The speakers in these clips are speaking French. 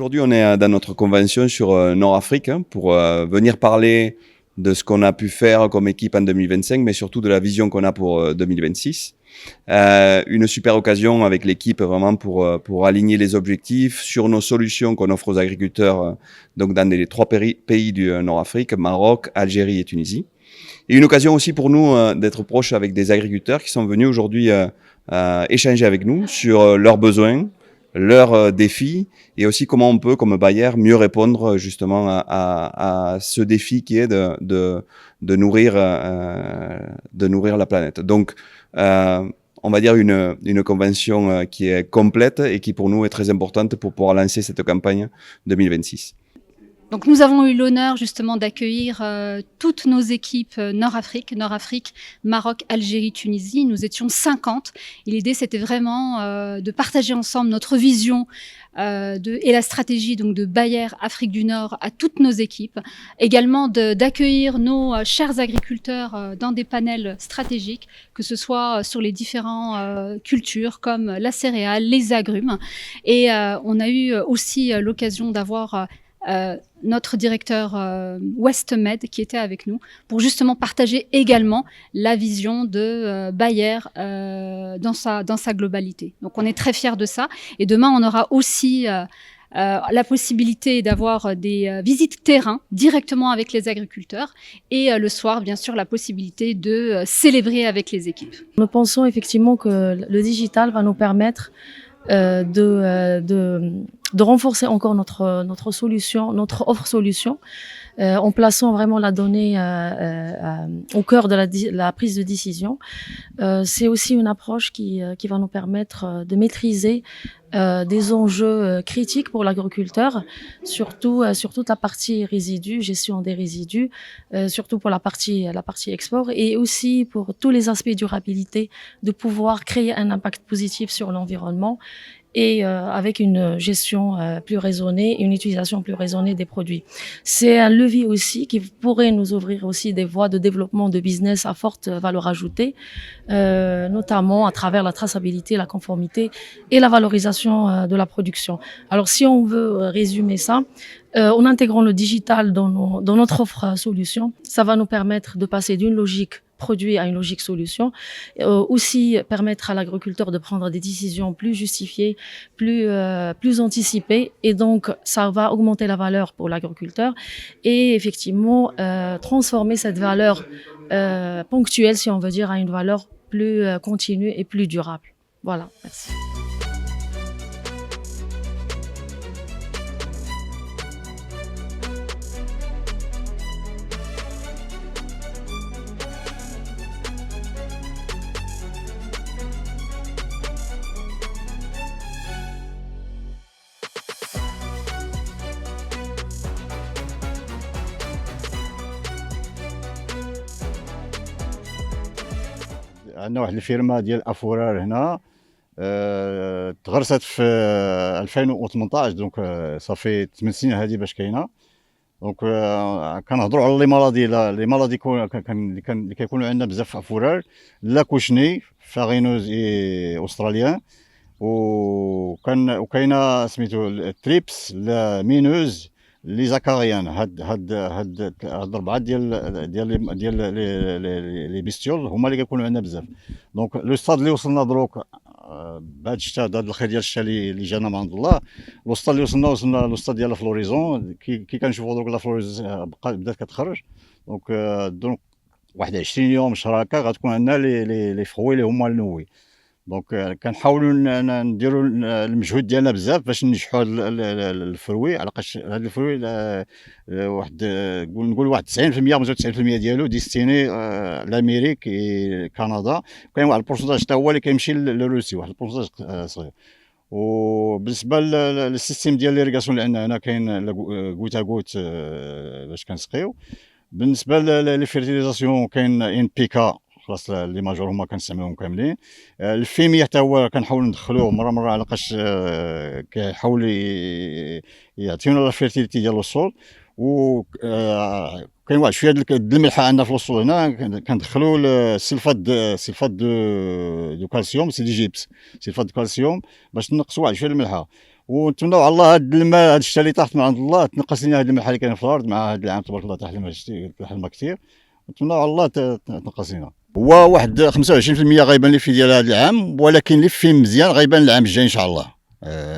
aujourd'hui, on est dans notre convention sur Nord-Afrique pour venir parler de ce qu'on a pu faire comme équipe en 2025, mais surtout de la vision qu'on a pour 2026. Une super occasion avec l'équipe vraiment pour aligner les objectifs sur nos solutions qu'on offre aux agriculteurs donc dans les 3 pays du Nord-Afrique, Maroc, Algérie et Tunisie. Et une occasion aussi pour nous d'être proches avec des agriculteurs qui sont venus aujourd'hui échanger avec nous sur leurs besoins, leurs défis et aussi comment on peut, comme Bayer, mieux répondre justement à ce défi qui est de nourrir la planète. Donc, on va dire une convention qui est complète et qui pour nous est très importante pour pouvoir lancer cette campagne 2026. Donc nous avons eu l'honneur justement d'accueillir toutes nos équipes Nord-Afrique, Maroc, Algérie, Tunisie. Nous étions 50 et l'idée c'était vraiment de partager ensemble notre vision et la stratégie donc de Bayer Afrique du Nord à toutes nos équipes. Également d'accueillir nos chers agriculteurs dans des panels stratégiques, que ce soit sur les différentes cultures comme la céréale, les agrumes. Et on a eu aussi l'occasion d'avoir notre directeur WestMed qui était avec nous pour justement partager également la vision de Bayer dans sa globalité. Donc on est très fiers de ça et demain on aura aussi la possibilité d'avoir des visites terrain directement avec les agriculteurs et le soir bien sûr la possibilité de célébrer avec les équipes. Nous pensons effectivement que le digital va nous permettre de renforcer encore notre solution, notre offre solution, en plaçant vraiment la donnée au cœur de la prise de décision. C'est aussi une approche qui va nous permettre de maîtriser des enjeux critiques pour l'agriculteur, surtout sur toute la partie résidus, gestion des résidus, surtout pour la partie export et aussi pour tous les aspects durabilité, de pouvoir créer un impact positif sur l'environnement et avec une gestion plus raisonnée, une utilisation plus raisonnée des produits. C'est un levier aussi qui pourrait nous ouvrir aussi des voies de développement de business à forte valeur ajoutée, notamment à travers la traçabilité, la conformité et la valorisation de la production. Alors si on veut résumer ça, en intégrant le digital dans notre offre solution, ça va nous permettre de passer d'une logique produit à une logique solution, aussi permettre à l'agriculteur de prendre des décisions plus justifiées, plus anticipées, et donc ça va augmenter la valeur pour l'agriculteur et effectivement transformer cette valeur ponctuelle, si on veut dire, à une valeur plus continue et plus durable. Voilà, merci. عندنا واحد الفيرما ديال افورار هنا تغرست في 2018 دونك صافي 8 سنين هذه باش كاينه دونك كنهضروا على لي مالادي اللي كيكونوا عندنا بزاف في افورار لا كوشني فاغينوز استراليان وكاينه سميتو التريبس لا مينوز لي زاكاريان هاد 4 ديال لي بيستيول هما اللي كيكونوا عندنا بزاف دونك لو ستاد اللي وصلنا دروك بهذا الشتا هذا الخير ديال الشتا اللي جانا من عند الله الوسط اللي وصلنا لوسط ديال فلوريزون كي كنشوفوا دروك لا فلوريزون بدات كتخرج دونك واحد 20 يوم شراكه غتكون عندنا لي فروي اللي هما النوي دونك كنحاولوا نديروا المجهود ديالنا بزاف باش ننجحوا هذا الفروي علاش هذا الفروي واحد نقول واحد 90% و 90% ديالو ديستيني لامريك كندا كاين واحد البورسونتاج حتى هو اللي كيمشي لروسيا واحد البورسونتاج صغير وبالنسبه للسيستيم ديال ليريغاسيون اللي عندنا هنا كاين غوتا غوت باش كنسقيو بالنسبه للفيرتيليزاسيون كاين ان بيكا خلاص لي ماجور هما كنستعملوهم كاملين الفيميا حتى هو كنحاولوا ندخلوه مره علاش كيحاول يعطيونا لا فيرتيليتي ديال الوصول و كاين واحد شويه د الملحه عندنا في الوصول هنا كندخلوا السلفات دو كالسيوم سي دي جيبس سلفات دو كالسيوم باش نقصوا واحد شويه الملحه ونتمنوا على الله هاد الماء هاد الشتا اللي طاحت من عند الله تنقص لنا هاد الماء اللي كاين في الارض مع هاد العام تبارك الله طاح الماء كثير. نتمنوا على الله تنقص لنا. هو واحد 25% غيبان لي في ديال هاد العام، ولكن اللي فيه مزيان غيبان العام الجاي ان شاء الله.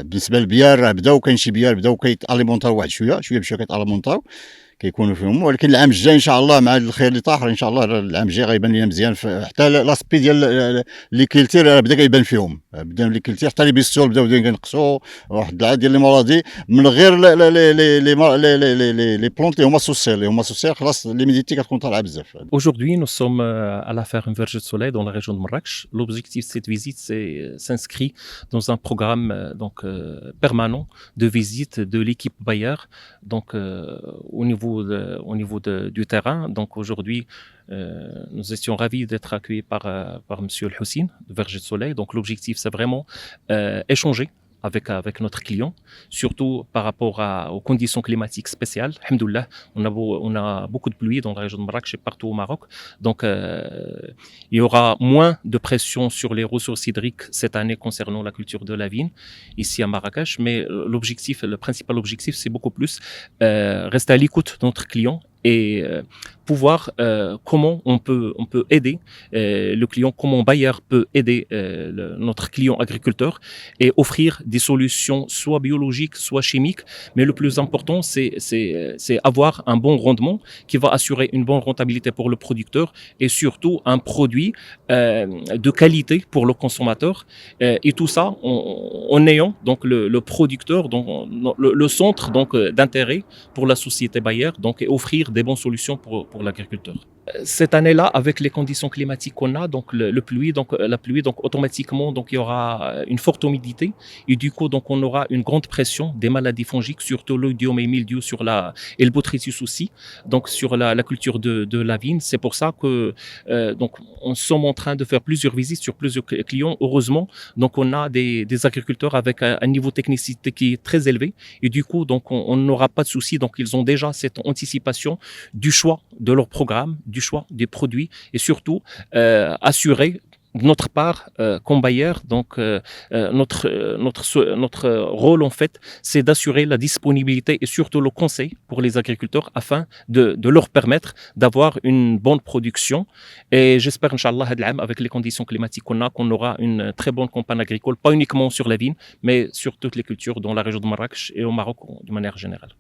بالنسبه للبيار راه بداو كاين شي بيار بداو كيتاليمونطاو واحد شويه بشويه كيتاليمونطاو كيكونوا فيهم، ولكن العام الجاي ان شاء الله مع الخير اللي طاح ان شاء الله العام الجاي غيبان لنا مزيان. حتى لاسبي ديال لي كيلتير بدا كيبان فيهم، بدا لي كيلتير حتى لي بيستول بداو كينقصوا واحد العدد ديال لي مرضي من غير لي بلونت اللي هما سوسيال خلاص ليميديتي كتكون طالعه بزاف. Aujourd'hui, nous sommes à la ferme Verger de Soleil dans la région de Marrakech. L'objectif de cette visite s'inscrit dans un programme permanent de visite de l'équipe Bayer donc, au niveau du terrain. Donc aujourd'hui, nous étions ravis d'être accueillis par Monsieur El Houssine de Verger de Soleil. Donc l'objectif, c'est vraiment échanger avec notre client, surtout par rapport aux conditions climatiques spéciales. Alhamdoulilah, on a beaucoup de pluie dans la région de Marrakech et partout au Maroc. Donc, il y aura moins de pression sur les ressources hydriques cette année concernant la culture de la vigne ici à Marrakech. Mais le principal objectif, c'est beaucoup plus rester à l'écoute de notre client et pouvoir comment on peut aider le client, comment Bayer peut aider notre client agriculteur et offrir des solutions soit biologiques, soit chimiques. Mais le plus important, c'est avoir un bon rendement qui va assurer une bonne rentabilité pour le producteur et surtout un produit de qualité pour le consommateur. Et tout ça en ayant donc le producteur, donc le centre donc d'intérêt pour la société Bayer, donc et offrir des bonnes solutions pour l'agriculteur. Cette année-là, avec les conditions climatiques qu'on a, donc la pluie, donc automatiquement, donc il y aura une forte humidité et du coup, donc on aura une grande pression des maladies fongiques, surtout l'oïdium et mildiou et le botrytis aussi, donc sur la culture de la vigne. C'est pour ça que donc on sommes en train de faire plusieurs visites sur plusieurs clients. Heureusement, donc on a des agriculteurs avec un niveau de technicité qui est très élevé et du coup, donc on n'aura pas de souci. Donc ils ont déjà cette anticipation du choix de leur programme, du choix des produits et surtout assurer de notre part comme Bayer, donc notre rôle en fait, c'est d'assurer la disponibilité et surtout le conseil pour les agriculteurs afin de leur permettre d'avoir une bonne production. Et j'espère, Inch'Allah, avec les conditions climatiques qu'on aura une très bonne campagne agricole, pas uniquement sur la vigne, mais sur toutes les cultures dans la région de Marrakech et au Maroc de manière générale.